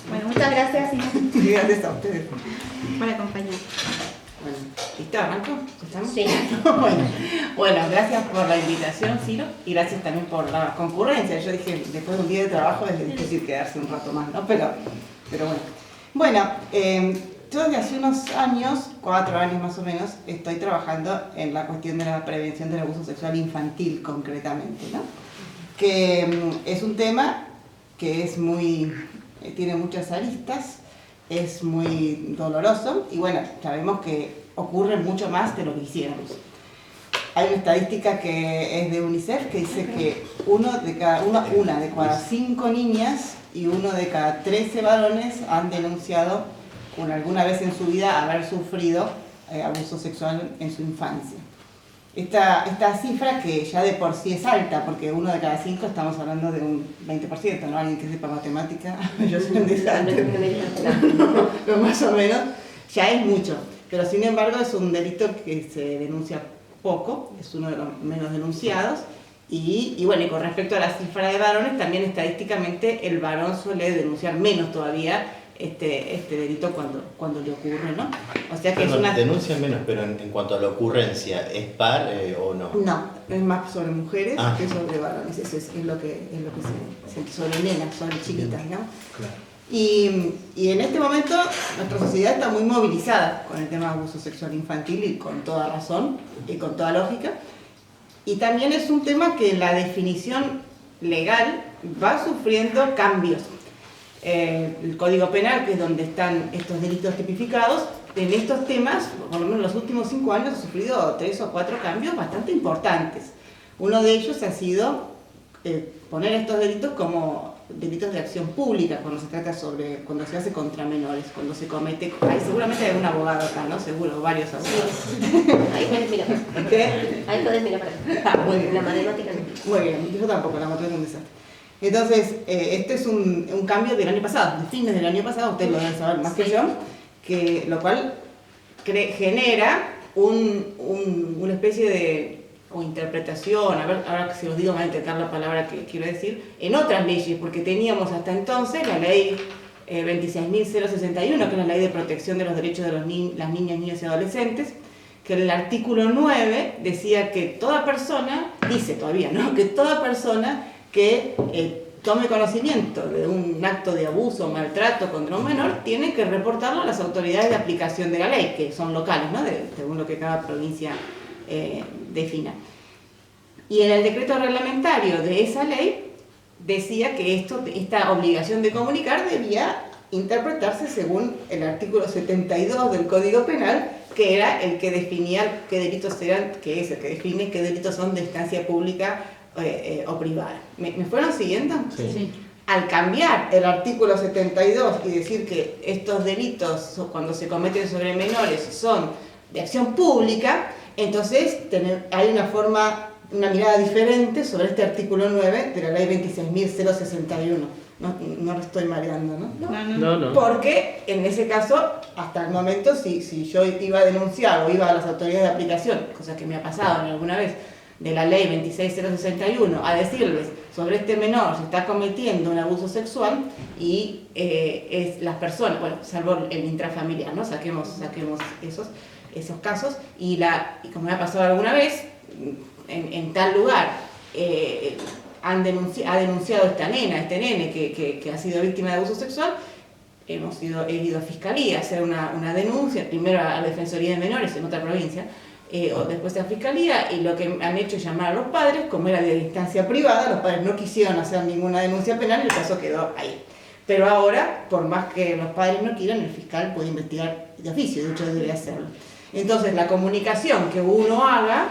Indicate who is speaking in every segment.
Speaker 1: Bueno, muchas gracias
Speaker 2: Gracias a ustedes
Speaker 1: por acompañar.
Speaker 2: Bueno, ¿listo? ¿Arranco? ¿Estamos?
Speaker 3: Sí.
Speaker 2: Bueno, gracias por la invitación, Ciro, y gracias también por la concurrencia. Yo dije, después de un día de trabajo es difícil quedarse un rato más, ¿no? Pero bueno. Bueno, yo desde hace unos años, 4 años más o menos, estoy trabajando en la cuestión de la prevención del abuso sexual infantil concretamente, ¿no? Que es un tema que es tiene muchas aristas, es muy doloroso y bueno, sabemos que ocurre mucho más de lo que quisiéramos. Hay una estadística que es de UNICEF que dice que una de cada 5 niñas y 1 de cada 13 varones han denunciado alguna vez en su vida haber sufrido abuso sexual en su infancia. Esta cifra que ya de por sí es alta, porque 1 de cada 5 estamos hablando de un 20%, ¿no? Alguien que sepa matemática, yo soy un desastre, pero más o menos ya es mucho. Pero sin embargo es un delito que se denuncia poco, es uno de los menos denunciados. Y bueno, y con respecto a la cifra de varones, también estadísticamente el varón suele denunciar menos todavía este delito cuando le ocurre, ¿no? O sea que
Speaker 4: denuncia menos, pero en cuanto a la ocurrencia, ¿es par o no?
Speaker 2: No, es más sobre mujeres que sobre varones, eso es lo que se sobre nenas, sobre chiquitas, ¿no?
Speaker 4: Claro.
Speaker 2: Y en este momento nuestra sociedad está muy movilizada con el tema de abuso sexual infantil y con toda razón y con toda lógica. Y también es un tema que la definición legal va sufriendo cambios. El Código Penal, que es donde están estos delitos tipificados, en estos temas, por lo menos en los últimos 5 años, ha sufrido 3 o 4 cambios bastante importantes. Uno de ellos ha sido poner estos delitos como delitos de acción pública, cuando se hace contra menores, cuando se comete. Seguramente hay un abogado acá, ¿no? Seguro, varios abogados.
Speaker 3: Sí. Ahí puedes mirar.
Speaker 2: ¿Qué?
Speaker 3: Ahí puedes mirar para acá.
Speaker 2: Muy bien.
Speaker 3: La matemática no.
Speaker 2: Muy bien, yo tampoco, la matemática es un desastre. Entonces, este es un cambio del año pasado, de fines del año pasado, ustedes lo deben saber más que yo, lo cual genera una especie de interpretación, ahora si os digo van a intentar la palabra que quiero decir, en otras leyes, porque teníamos hasta entonces la ley 26.061, que es la ley de protección de los derechos de las niñas, niños y adolescentes, que en el artículo 9 decía que toda persona, dice todavía, ¿no?, que toda persona que tome conocimiento de un acto de abuso o maltrato contra un menor tiene que reportarlo a las autoridades de aplicación de la ley, que son locales, ¿no?, según lo que cada provincia defina. Y en el decreto reglamentario de esa ley decía que esta obligación de comunicar debía interpretarse según el artículo 72 del Código Penal, que era el que definía qué delitos eran, que es el que define qué delitos son de instancia pública o privada. ¿Me fueron siguiendo?
Speaker 4: Sí.
Speaker 2: Al cambiar el artículo 72 y decir que estos delitos, cuando se cometen sobre menores, son de acción pública, entonces hay una mirada diferente sobre este artículo 9 de la ley 26.061. No lo estoy mareando, ¿no?
Speaker 4: No.
Speaker 2: Porque en ese caso, hasta el momento, si yo iba a denunciar o iba a las autoridades de aplicación, cosa que me ha pasado alguna vez, de la ley 26.061, a decirles sobre este menor se está cometiendo un abuso sexual y es las personas, bueno, salvo el intrafamiliar, ¿no? Saquemos esos casos y como me ha pasado alguna vez, en tal lugar ha denunciado esta nena, este nene que ha sido víctima de abuso sexual, he ido a Fiscalía a hacer una denuncia, primero a la Defensoría de Menores en otra provincia, o después a Fiscalía, y lo que han hecho es llamar a los padres, como era de instancia privada, los padres no quisieron hacer ninguna denuncia penal y el caso quedó ahí. Pero ahora, por más que los padres no quieran, el fiscal puede investigar de oficio, de hecho debe hacerlo. Entonces la comunicación que uno haga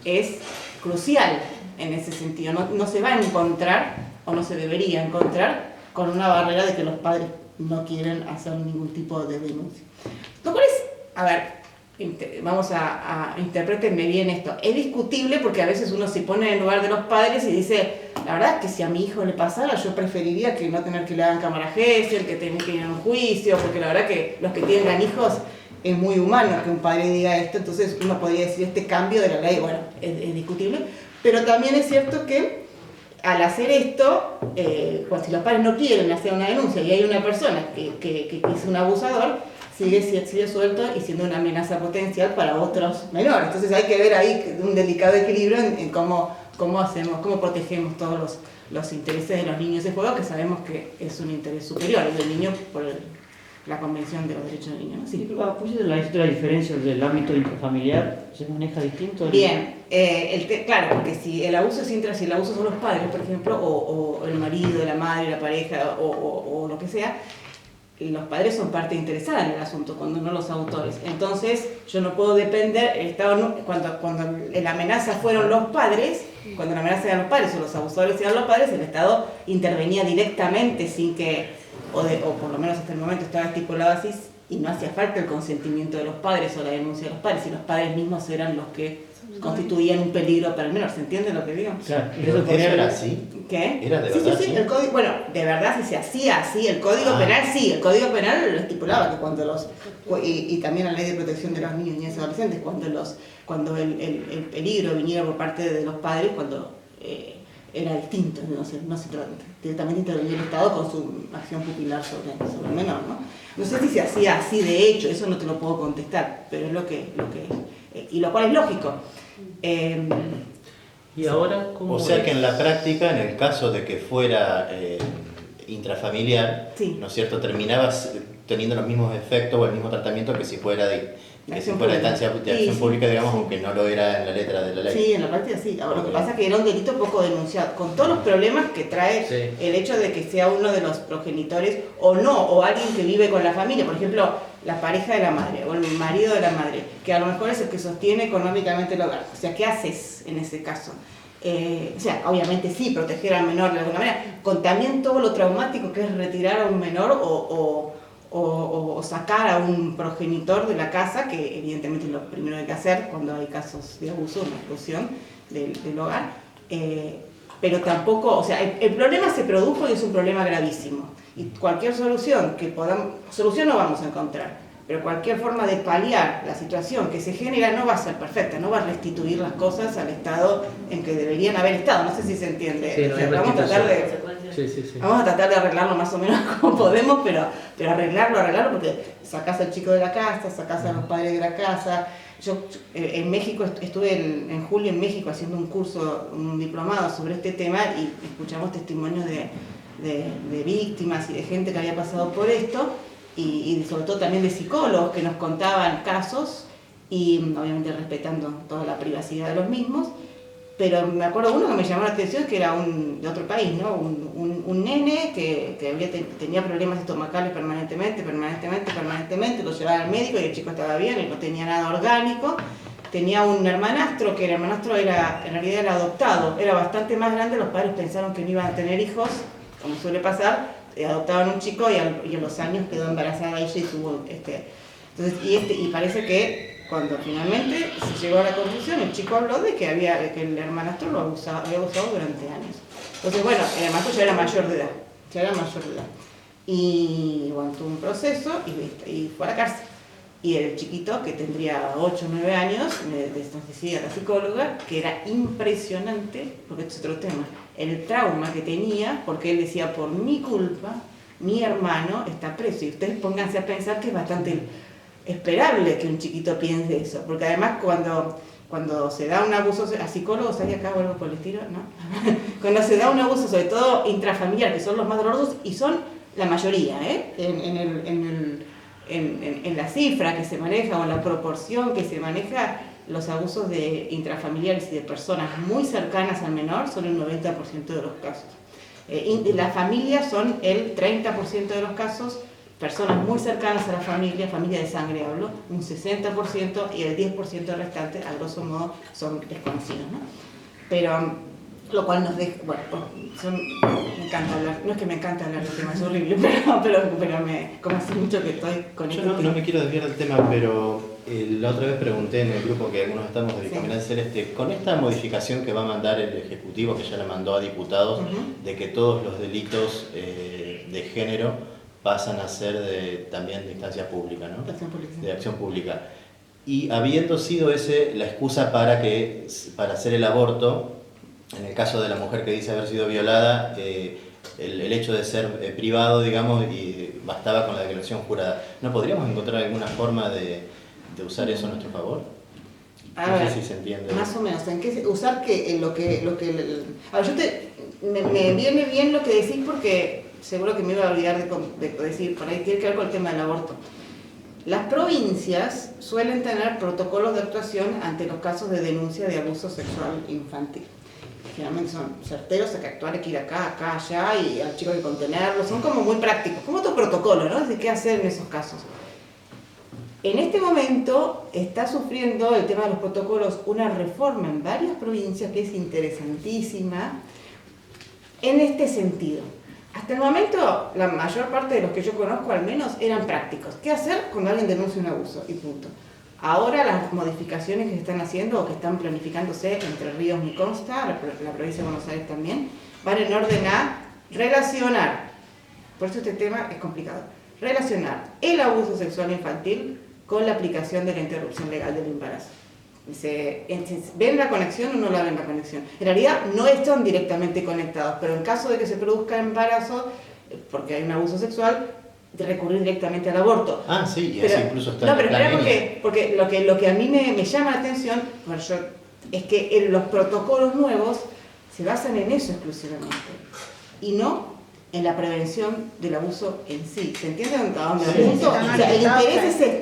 Speaker 2: es crucial en ese sentido, no se va a encontrar, o no se debería encontrar, con una barrera de que los padres no quieren hacer ningún tipo de denuncia. Lo cual es, a ver, interprétenme bien esto, es discutible porque a veces uno se pone en el lugar de los padres y dice, la verdad es que si a mi hijo le pasara, yo preferiría que no tener que le hagan cámara Gesell, que tener que ir a un juicio, porque la verdad que los que tengan hijos es muy humano que un padre diga esto, entonces uno podría decir este cambio de la ley, bueno, es discutible, pero también es cierto que al hacer esto, pues si los padres no quieren hacer una denuncia y hay una persona que es un abusador, sigue suelto y siendo una amenaza potencial para otros menores. Entonces hay que ver ahí un delicado equilibrio en cómo protegemos todos los intereses de los niños de juego, que sabemos que es un interés superior, el del niño por la Convención de los Derechos del Niño, ¿no? Sí.
Speaker 5: ¿Puede la diferencia del ámbito intrafamiliar? ¿Se maneja distinto?
Speaker 2: Bien, claro, porque si el abuso es si el abuso son los padres, por ejemplo, o el marido, la madre, la pareja, o lo que sea, los padres son parte interesada en el asunto, cuando no los autores. Entonces, yo no puedo depender, el Estado cuando la amenaza fueron los padres, cuando la amenaza eran los padres o los abusadores eran los padres, el Estado intervenía directamente sin que, o por lo menos hasta el momento estaba estipulado así, y no hacía falta el consentimiento de los padres o la denuncia de los padres, y los padres mismos eran los que constituían un peligro para el menor. ¿Se entiende lo que digo?
Speaker 5: Claro,
Speaker 4: ¿Eso era así?
Speaker 2: ¿Qué?
Speaker 4: ¿Era de verdad
Speaker 2: sí,
Speaker 4: así?
Speaker 2: el código, bueno, de verdad si se hacía así, el Código Penal sí, el Código Penal lo estipulaba, que cuando y también la Ley de Protección de los Niños, Niñas y Adolescentes, cuando el peligro viniera por parte de los padres, cuando era distinto, no se directamente intervenía el Estado con su acción pupilar sobre el menor, ¿no? No sé si se hacía así de hecho, eso no te lo puedo contestar, pero es lo que y lo cual es lógico.
Speaker 5: ¿Y ahora cómo?
Speaker 4: O sea que en la práctica, en el caso de que fuera intrafamiliar,
Speaker 2: Sí.
Speaker 4: ¿no es cierto?, terminabas teniendo los mismos efectos o el mismo tratamiento que si fuera de instancia de acción pública, digamos, aunque no lo era en la letra de la ley.
Speaker 2: Sí, en la práctica sí. Ahora, lo que pasa es que era un delito poco denunciado, con todos los problemas que trae el hecho de que sea uno de los progenitores o no, o alguien que vive con la familia, por ejemplo, la pareja de la madre o el marido de la madre, que a lo mejor es el que sostiene económicamente el hogar. O sea, ¿qué haces en ese caso? O sea, obviamente sí, proteger al menor de alguna manera, con también todo lo traumático que es retirar a un menor o sacar a un progenitor de la casa, que evidentemente es lo primero que hay que hacer cuando hay casos de abuso, una explosión del hogar, pero tampoco, o sea, el problema se produjo y es un problema gravísimo, y cualquier solución no vamos a encontrar, pero cualquier forma de paliar la situación que se genera no va a ser perfecta, no va a restituir las cosas al estado en que deberían haber estado, no sé si se entiende.
Speaker 5: Sí, no hay
Speaker 2: vamos a tratar de...
Speaker 5: Sí.
Speaker 2: Vamos a tratar de arreglarlo más o menos como podemos, pero arreglarlo, porque sacás al chico de la casa, sacás a los padres de la casa. Yo en México estuve en julio en México haciendo un curso, un diplomado sobre este tema, y escuchamos testimonios de víctimas y de gente que había pasado por esto, y sobre todo también de psicólogos que nos contaban casos, y obviamente respetando toda la privacidad de los mismos. Pero me acuerdo uno que me llamó la atención, que era de otro país, ¿no? Un nene que tenía problemas estomacales permanentemente, lo llevaba al médico y el chico estaba bien, y no tenía nada orgánico. Tenía un hermanastro, que el hermanastro en realidad era adoptado, era bastante más grande, los padres pensaron que no iban a tener hijos, como suele pasar, adoptaban un chico y a los años quedó embarazada ella y tuvo entonces, y parece que cuando finalmente se llegó a la conclusión, el chico habló de que el hermanastro lo había abusado durante años. Entonces, bueno, el hermanastro ya era mayor de edad. Y bueno, tuvo un proceso y fue a la cárcel. Y el chiquito, que tendría 8 o 9 años, nos decía la psicóloga que era impresionante, porque esto es otro tema, el trauma que tenía, porque él decía, por mi culpa, mi hermano está preso. Y ustedes pónganse a pensar que es bastante esperable que un chiquito piense eso, porque además cuando se da un abuso, a psicólogos hay acá o algo por el estilo, ¿no? Cuando se da un abuso, sobre todo intrafamiliar, que son los más dolorosos, y son la mayoría, en la cifra que se maneja o en la proporción que se maneja, los abusos de intrafamiliares y de personas muy cercanas al menor son el 90% de los casos. Las familias son el 30% de los casos, personas muy cercanas a la familia de sangre hablo, un 60%, y el 10% restante, a grosso modo, son desconocidos, ¿no? Pero, lo cual nos deja, bueno, me encanta hablar, no es que me encanta hablar del tema, es horrible, pero como hace mucho que estoy con
Speaker 4: Yo
Speaker 2: esto.
Speaker 4: no me quiero desviar del tema, pero la otra vez pregunté en el grupo que algunos estamos de Bicameral Celeste, con esta modificación que va a mandar el Ejecutivo, que ya la mandó a diputados, de que todos los delitos de género pasan a ser también de instancia pública, ¿no? De acción pública. Y habiendo sido la excusa para hacer el aborto, en el caso de la mujer que dice haber sido violada, el hecho de ser privado, digamos, y bastaba con la declaración jurada. ¿No podríamos encontrar alguna forma de usar eso a nuestro favor? No sé si se entiende.
Speaker 2: Más o menos, ¿en qué usar que en lo que a ver, me viene bien lo que decís porque seguro que me iba a olvidar de decir, por ahí tiene que ver con el tema del aborto. Las provincias suelen tener protocolos de actuación ante los casos de denuncia de abuso sexual infantil. Generalmente son certeros, hay que actuar, hay que ir acá, allá, y al chico hay que contenerlo, son como muy prácticos, como otro protocolo, ¿no? De qué hacer en esos casos. En este momento está sufriendo el tema de los protocolos una reforma en varias provincias que es interesantísima en este sentido. Hasta el momento, la mayor parte de los que yo conozco al menos eran prácticos. ¿Qué hacer cuando alguien denuncia un abuso? Y punto. Ahora las modificaciones que se están haciendo o que están planificándose, Entre Ríos me consta, la provincia de Buenos Aires también, van en orden a relacionar, por eso este tema es complicado, relacionar el abuso sexual infantil con la aplicación de la interrupción legal del embarazo. ¿Ven la conexión o no la ven la conexión? En realidad no están directamente conectados, pero en caso de que se produzca embarazo, porque hay un abuso sexual, de recurrir directamente al aborto.
Speaker 4: Ah, sí, y
Speaker 2: pero,
Speaker 4: así incluso está
Speaker 2: no,
Speaker 4: en
Speaker 2: pero
Speaker 4: el plan
Speaker 2: porque lo que a mí me llama la atención es que los protocolos nuevos se basan en eso exclusivamente y no en la prevención del abuso en sí. ¿Se entiende a dónde
Speaker 4: Sí,
Speaker 2: apunto?
Speaker 1: sí,
Speaker 2: O sea,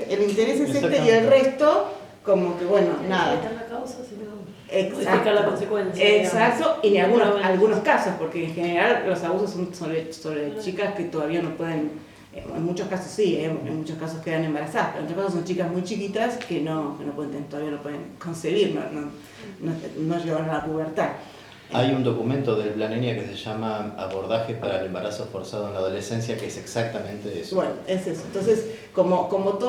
Speaker 2: el interés es este y el resto, como que bueno, nada.
Speaker 3: Evitar la causa, sino
Speaker 2: Exacto.
Speaker 3: modificar la consecuencia.
Speaker 2: Exacto, y en
Speaker 3: Digamos.
Speaker 2: algunos casos, porque en general los abusos son sobre chicas que todavía no pueden, en muchos casos sí, en muchos casos quedan embarazadas, pero en otros casos son chicas muy chiquitas que todavía no pueden concebir, no llegaron a la pubertad.
Speaker 4: Hay un documento del Plan ENIA que se llama Abordaje para el embarazo forzado en la adolescencia, que es exactamente eso.
Speaker 2: Bueno, es eso. Entonces, como todo